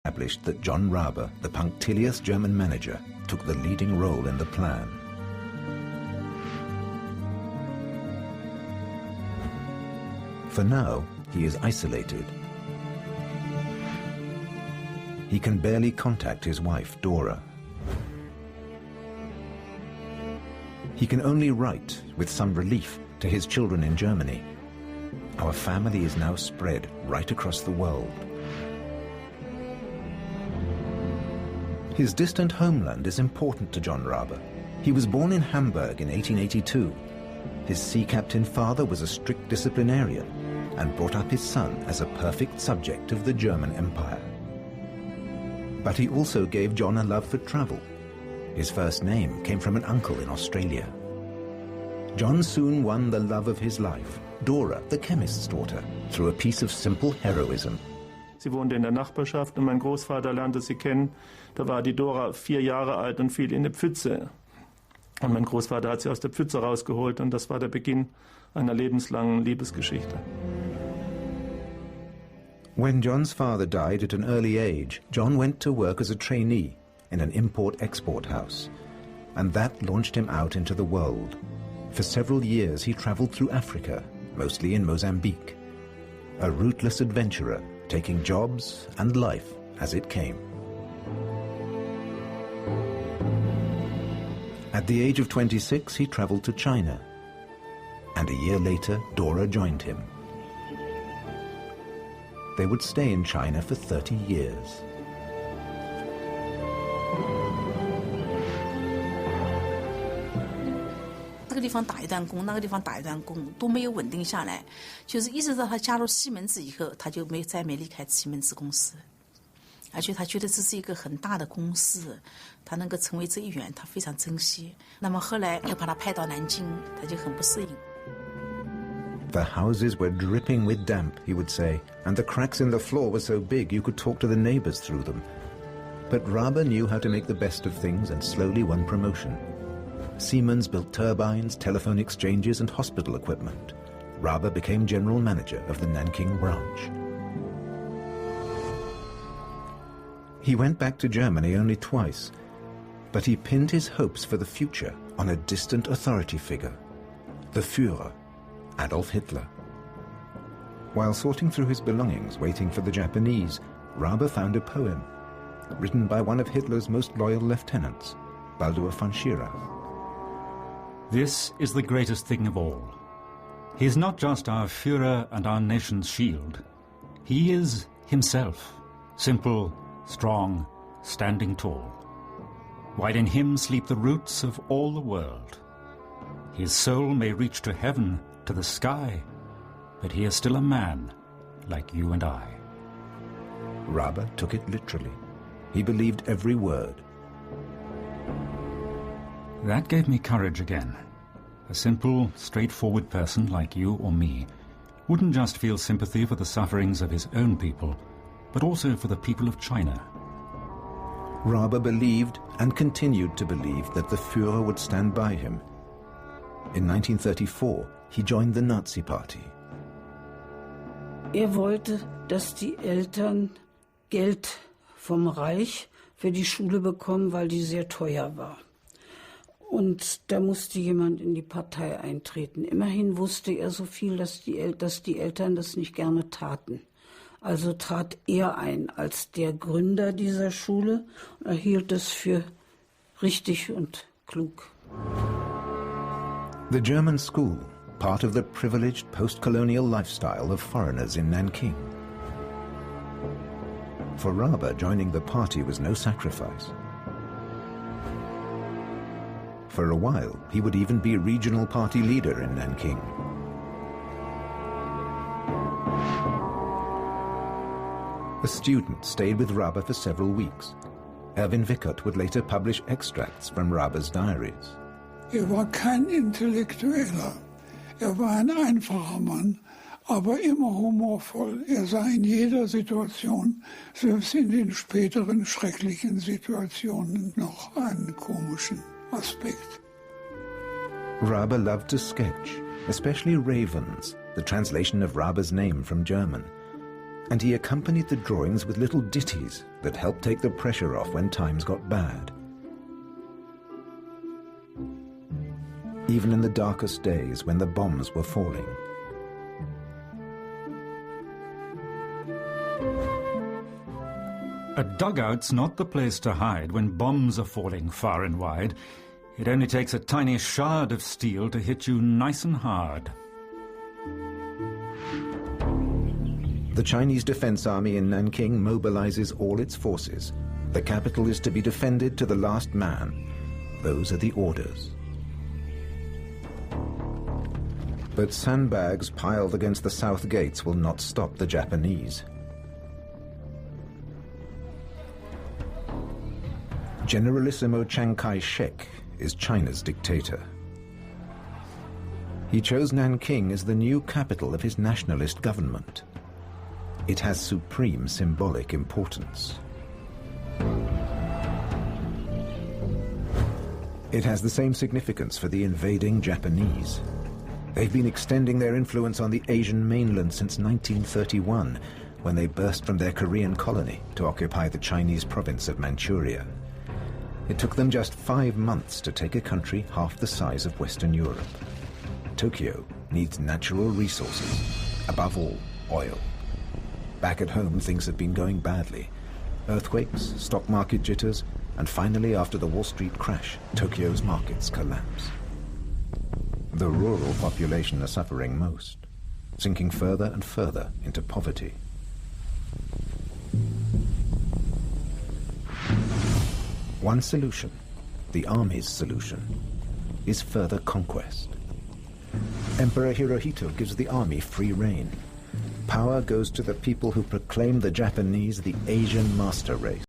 established that John Rabe, the punctilious German manager, took the leading role in the plan. For now, he is isolated. He can barely contact his wife, Dora. He can only write, with some relief, to his children in Germany. Our family is now spread right across the world. His distant homeland is important to John Rabe. He was born in Hamburg in 1882. His sea captain father was a strict disciplinarian and brought up his son as a perfect subject of the German Empire. But he also gave John a love for travel. His first name came from an uncle in Australia. John soon won the love of his life, Dora, the chemist's daughter, through a piece of simple heroism. Sie wohnte in der Nachbarschaft und mein Großvater lernte sie kennen. Da war die Dora 4 Jahre alt und fiel in eine Pfütze. Und mein Großvater hat sie aus der Pfütze rausgeholt und das war der Beginn einer lebenslangen Liebesgeschichte. When John's father died at an early age, John went to work as a trainee in an import-export house, and that launched him out into the world. For several years he traveled through Africa, mostly in Mozambique, a rootless adventurer, taking jobs and life as it came. At the age of 26, he traveled to China, and a year later, Dora joined him. They would stay in China for 30 years.这个地方打一段工，那个地方打一段工，都没有稳定下来。就是一直到他加入西门子以后，他就再没离开西门子公司，而且他觉得这是一个很大的公司，他能够成为这一员，他非常珍惜。那么后来又把他派到南京，他就很不适应。The houses were dripping with damp, he would say, and the cracks in the floor were so big you could talk to the neighbors through them. But Rabe knew how to make the best of things and slowly won promotion. Siemens built turbines, telephone exchanges and hospital equipment. Rabe became general manager of the Nanking branch. He went back to Germany only twice, but he pinned his hopes for the future on a distant authority figure, the Führer, Adolf Hitler. While sorting through his belongings waiting for the Japanese, Rabe found a poem written by one of Hitler's most loyal lieutenants, Baldur von Schirach. This is the greatest thing of all. He is not just our Führer and our nation's shield. He is himself, simple, strong, standing tall. While in him sleep the roots of all the world. His soul may reach to heaven, to the sky, but he is still a man, like you and I. Rabe took it literally. He believed every word. That gave me courage again. A simple, straightforward person like you or me wouldn't just feel sympathy for the sufferings of his own people, but also for the people of China. Rabe believed and continued to believe that the Führer would stand by him. In 1934, he joined the Nazi Party. Wollte, dass die Eltern Geld vom Reich für die Schule bekommen, weil die sehr teuer war. Und da musste jemand in die Partei eintreten. Immerhin wusste er so viel, dass die Eltern das nicht gerne taten. Also trat er ein als der Gründer dieser Schule und er hielt es für richtig und klug. The German school, part of the privileged post-colonial lifestyle of foreigners in Nanking. For Rabe, joining the party was no sacrifice. For a while, he would even be regional party leader in Nanking. A student stayed with Rabe for several weeks. Erwin Wickert would later publish extracts from Rabe's diaries. War kein Intellektueller. War ein einfacher Mann, aber immer humorvoll. Sah in jeder Situation, selbst in den späteren schrecklichen Situationen, noch einen komischen Aspekt. Rabe loved to sketch, especially ravens, the translation of Rabe's name from German. and he accompanied the drawings with little ditties that helped take the pressure off when times got bad. Even in the darkest days when the bombs were falling. A dugout's not the place to hide when bombs are falling far and wide. It only takes a tiny shard of steel to hit you nice and hard. The Chinese Defense Army in Nanking mobilizes all its forces. The capital is to be defended to the last man. Those are the orders. But sandbags piled against the south gates will not stop the Japanese. Generalissimo Chiang Kai-shek is China's dictator. He chose Nanking as the new capital of his nationalist government. It has supreme symbolic importance. It has the same significance for the invading Japanese. They've been extending their influence on the Asian mainland since 1931, when they burst from their Korean colony to occupy the Chinese province of Manchuria. It took them just 5 months to take a country half the size of Western Europe. Tokyo needs natural resources, above all, oil. Back at home, things have been going badly. Earthquakes, stock market jitters, and finally, after the Wall Street crash, Tokyo's markets collapse. The rural population are suffering most, sinking further and further into poverty. One solution, the army's solution, is further conquest. Emperor Hirohito gives the army free rein. Power goes to the people who proclaim the Japanese the Asian master race.